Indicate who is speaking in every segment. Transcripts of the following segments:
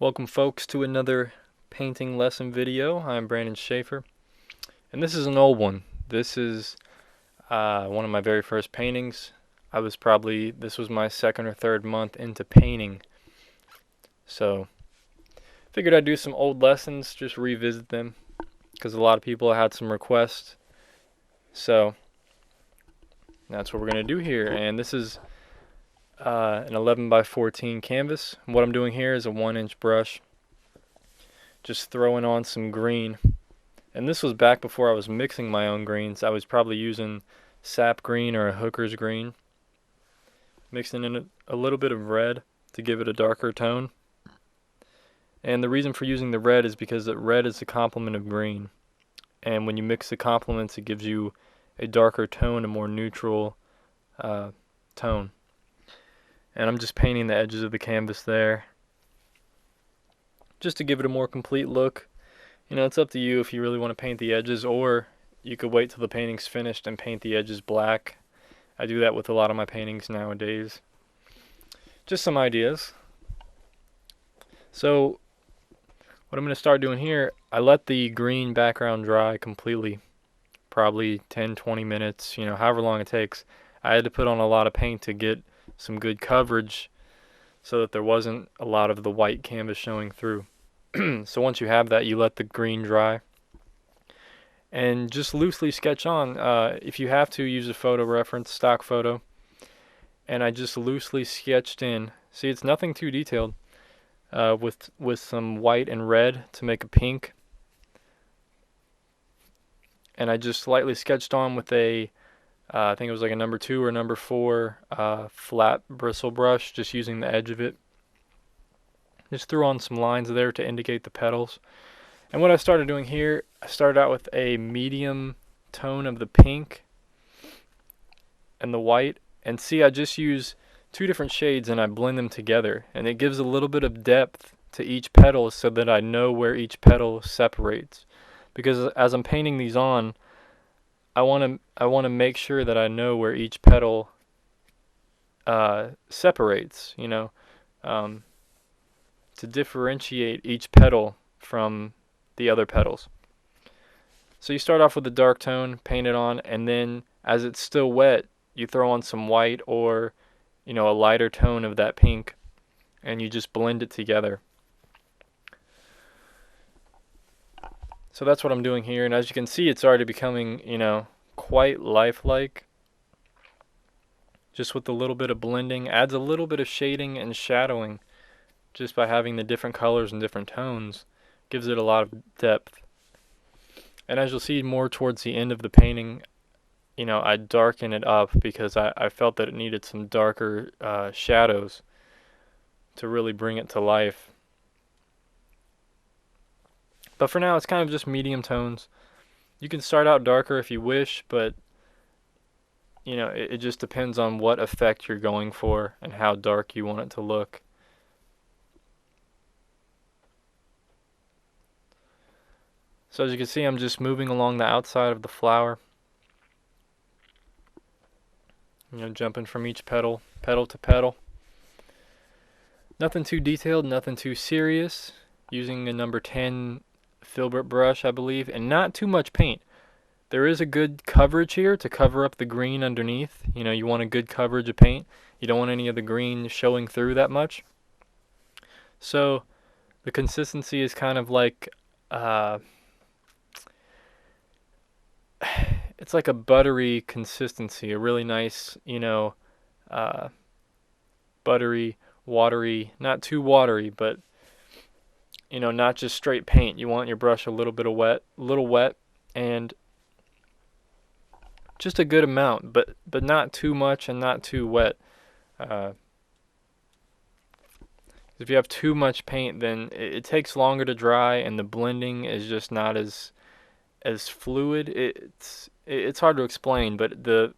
Speaker 1: Welcome folks to another painting lesson video. I'm Brandon Schaefer, and this is an old one. This is one of my very first paintings. This was my second or third month into painting, so figured I'd do some old lessons, just revisit them, because a lot of people had some requests, so that's what we're going to do here. And this is an 11 by 14 canvas. What I'm doing here is a 1-inch brush, just throwing on some green. And this was back before I was mixing my own greens. I was probably using sap green or a hooker's green, mixing in a little bit of red to give it a darker tone. And the reason for using the red is because the red is the complement of green, and when you mix the complements, it gives you a darker tone, a more neutral tone. And I'm just painting the edges of the canvas there, just to give it a more complete look. You know, it's up to you if you really want to paint the edges, or you could wait till the painting's finished and paint the edges black. I do that with a lot of my paintings nowadays. Just some ideas. So what I'm going to start doing here, I let the green background dry completely, probably 10-20 minutes, you know, however long it takes. I had to put on a lot of paint to get some good coverage so that there wasn't a lot of the white canvas showing through. So once you have that, you let the green dry and just loosely sketch on. If you have to, use a photo reference, stock photo. And I just loosely sketched in. See, it's nothing too detailed, with some white and red to make a pink. And I just slightly sketched on with a I think it was like a number 2 or number 4 flat bristle brush, just using the edge of it. Just threw on some lines there to indicate the petals. And what I started doing here, I started out with a medium tone of the pink and the white. And see, I just use 2 different shades and I blend them together. And it gives a little bit of depth to each petal so that I know where each petal separates. Because as I'm painting these on, I want to make sure that I know where each petal separates, you know, to differentiate each petal from the other petals. So you start off with a dark tone, paint it on, and then as it's still wet, you throw on some white or, you know, a lighter tone of that pink, and you just blend it together. So that's what I'm doing here, and as you can see, it's already becoming, you know, quite lifelike. Just with a little bit of blending, adds a little bit of shading and shadowing just by having the different colors and different tones. Gives it a lot of depth. And as you'll see more towards the end of the painting, you know, I darken it up because I felt that it needed some darker shadows to really bring it to life. But for now, it's kind of just medium tones. You can start out darker if you wish, but you know, it just depends on what effect you're going for and how dark you want it to look. So as you can see, I'm just moving along the outside of the flower. You know, jumping from each petal to petal. Nothing too detailed, nothing too serious. Using a number 10 filbert brush, I believe, and not too much paint. There is a good coverage here to cover up the green underneath. You know, you want a good coverage of paint. You don't want any of the green showing through that much. So the consistency is kind of like it's like a buttery consistency, a really nice, you know, buttery, watery, not too watery, but you know, not just straight paint. You want your brush a little wet, and just a good amount, but not too much and not too wet. If you have too much paint, then it takes longer to dry, and the blending is just not as fluid. It's hard to explain, but the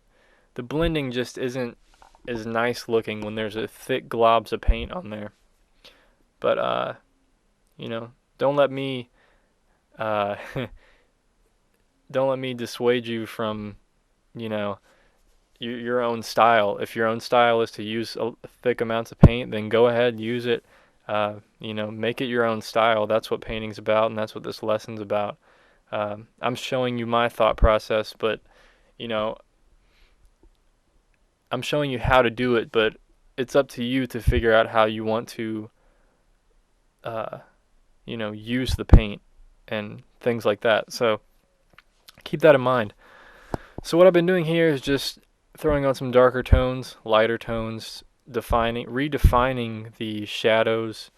Speaker 1: blending just isn't as nice looking when there's a thick globs of paint on there. But you know, don't let me dissuade you from, you know, your own style. If your own style is to use thick amounts of paint, then go ahead, use it. You know, make it your own style. That's what painting's about, and that's what this lesson's about. I'm showing you my thought process, but you know, I'm showing you how to do it, but it's up to you to figure out how you want to, uh, you know, use the paint and things like that. So keep that in mind. So what I've been doing here is just throwing on some darker tones, lighter tones, redefining the shadows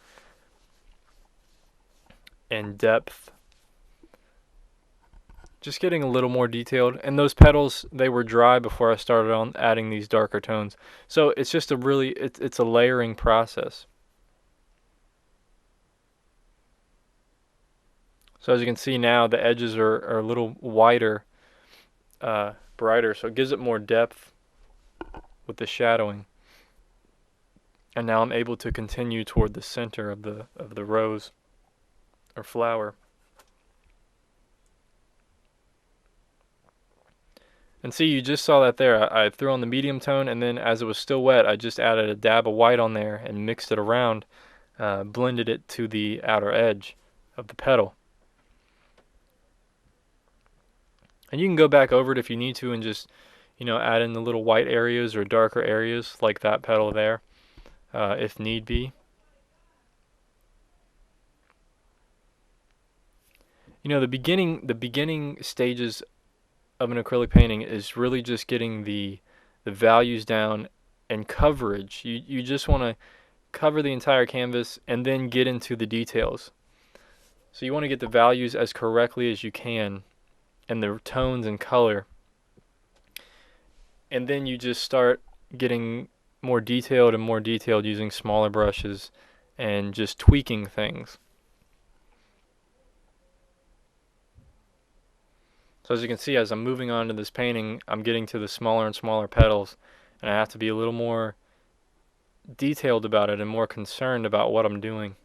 Speaker 1: and depth. Just getting a little more detailed. And those petals, they were dry before I started on adding these darker tones. So it's just a really, it's a layering process. So as you can see now, the edges are a little whiter, brighter, so it gives it more depth with the shadowing. And now I'm able to continue toward the center of the rose or flower. And see, you just saw that there. I threw on the medium tone, and then as it was still wet, I just added a dab of white on there and mixed it around, blended it to the outer edge of the petal. And you can go back over it if you need to and just, you know, add in the little white areas or darker areas like that petal there, if need be. You know, the beginning stages of an acrylic painting is really just getting the values down and coverage. You just want to cover the entire canvas and then get into the details. So you want to get the values as correctly as you can and the tones and color. And then you just start getting more detailed using smaller brushes and just tweaking things. So as you can see, as I'm moving on to this painting, I'm getting to the smaller and smaller petals, and I have to be a little more detailed about it and more concerned about what I'm doing.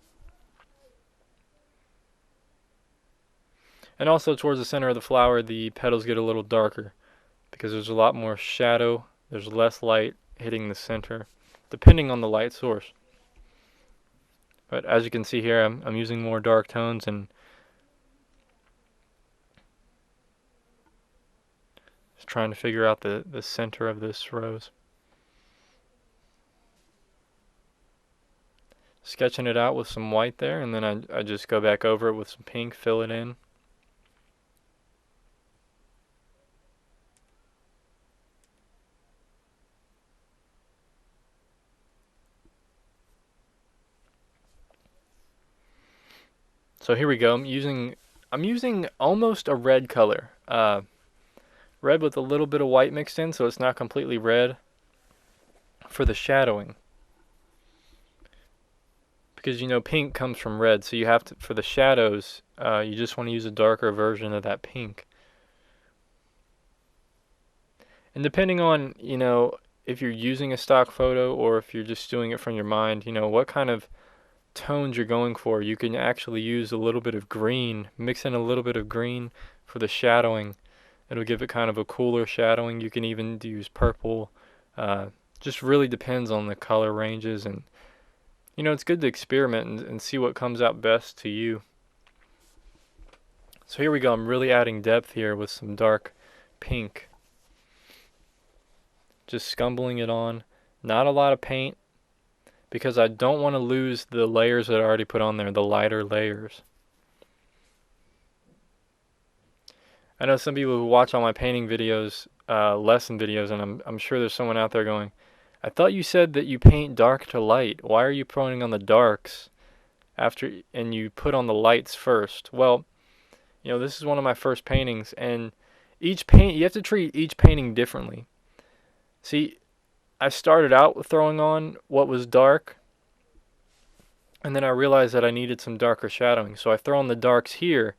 Speaker 1: And also towards the center of the flower, the petals get a little darker because there's a lot more shadow, there's less light hitting the center, depending on the light source. But as you can see here, I'm using more dark tones and just trying to figure out the center of this rose. Sketching it out with some white there, and then I just go back over it with some pink, fill it in. So here we go. I'm using almost a red color. Red with a little bit of white mixed in, so it's not completely red for the shadowing. Because you know pink comes from red, so you have to, for the shadows, you just want to use a darker version of that pink. And depending on, you know, if you're using a stock photo or if you're just doing it from your mind, you know, what kind of tones you're going for, you can actually use a little bit of green, mix in a little bit of green for the shadowing. It'll give it kind of a cooler shadowing. You can even use purple. Just really depends on the color ranges, and you know, it's good to experiment and see what comes out best to you. So here we go. I'm really adding depth here with some dark pink. Just scumbling it on. Not a lot of paint because I don't want to lose the layers that I already put on there, the lighter layers. I know some people who watch all my painting videos, lesson videos, and I'm sure there's someone out there going, I thought you said that you paint dark to light. Why are you putting on the darks after and you put on the lights first? Well, you know, this is one of my first paintings, and each paint, you have to treat each painting differently. See, I started out with throwing on what was dark, and then I realized that I needed some darker shadowing, so I throw on the darks here.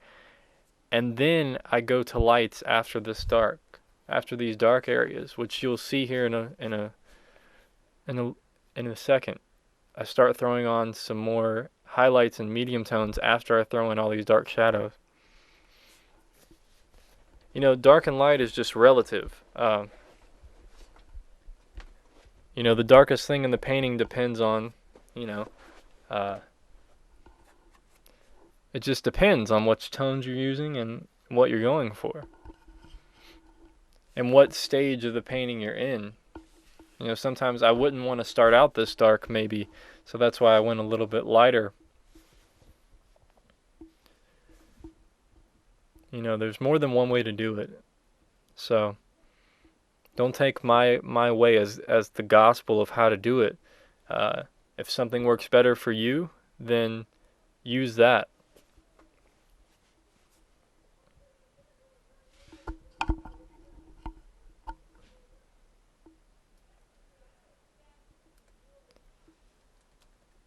Speaker 1: And then I go to lights after this dark, after these dark areas, which you'll see here in a second. I start throwing on some more highlights and medium tones after I throw in all these dark shadows. You know, dark and light is just relative. You know, the darkest thing in the painting depends on, you know, It just depends on which tones you're using and what you're going for, and what stage of the painting you're in. You know, sometimes I wouldn't want to start out this dark maybe, so that's why I went a little bit lighter. You know, there's more than one way to do it. So don't take my way as the gospel of how to do it. If something works better for you, then use that.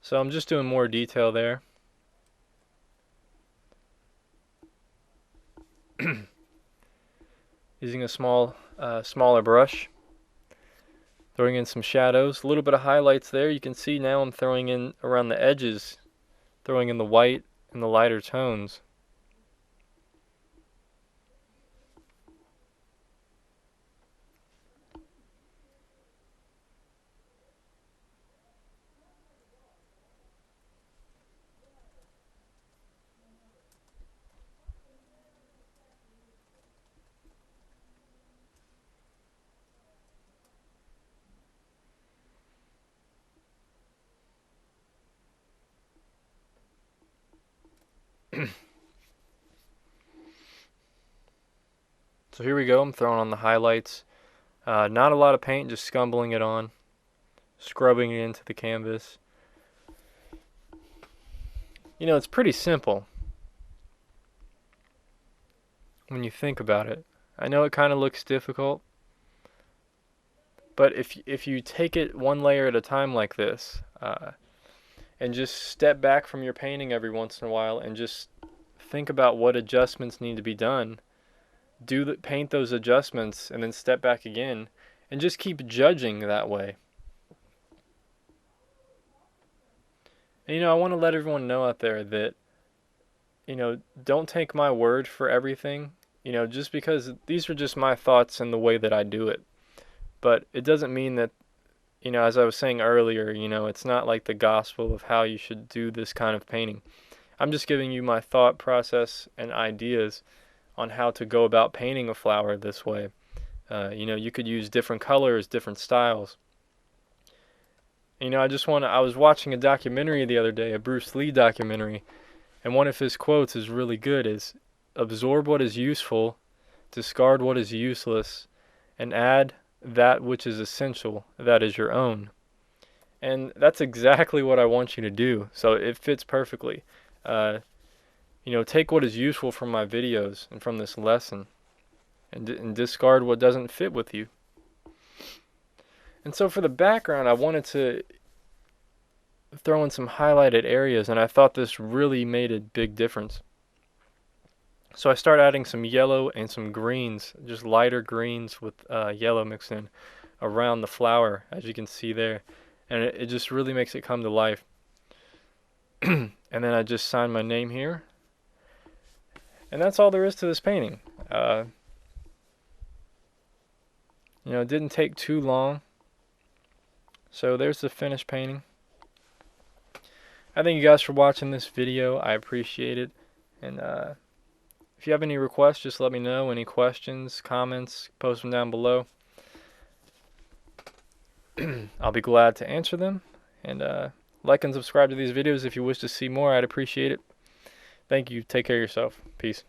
Speaker 1: So I'm just doing more detail there. Using a smaller brush. Throwing in some shadows, a little bit of highlights there. You can see now I'm throwing in around the edges, throwing in the white and the lighter tones. So here we go, I'm throwing on the highlights. Not a lot of paint, just scumbling it on, scrubbing it into the canvas. You know, it's pretty simple when you think about it. I know it kind of looks difficult, but if you take it one layer at a time like this, and just step back from your painting every once in a while and just think about what adjustments need to be done, paint those adjustments and then step back again, and just keep judging that way. And, you know, I want to let everyone know out there that, you know, don't take my word for everything, you know, just because these are just my thoughts and the way that I do it. But it doesn't mean that, you know, as I was saying earlier, you know, it's not like the gospel of how you should do this kind of painting. I'm just giving you my thought process and ideas on how to go about painting a flower this way. You know, you could use different colors, different styles. You know, I was watching a documentary the other day, a Bruce Lee documentary, and one of his quotes is really good, is absorb what is useful, discard what is useless, and add that which is essential, that is your own. And that's exactly what I want you to do, so it fits perfectly. You know, take what is useful from my videos and from this lesson, and discard what doesn't fit with you. And so for the background, I wanted to throw in some highlighted areas, and I thought this really made a big difference. So I start adding some yellow and some greens, just lighter greens with yellow mixed in around the flower, as you can see there. And it just really makes it come to life. And then I just sign my name here. And that's all there is to this painting. You know, it didn't take too long. So there's the finished painting. I thank you guys for watching this video. I appreciate it. And if you have any requests, just let me know. Any questions, comments, post them down below. I'll be glad to answer them. And like and subscribe to these videos if you wish to see more. I'd appreciate it. Thank you. Take care of yourself. Peace.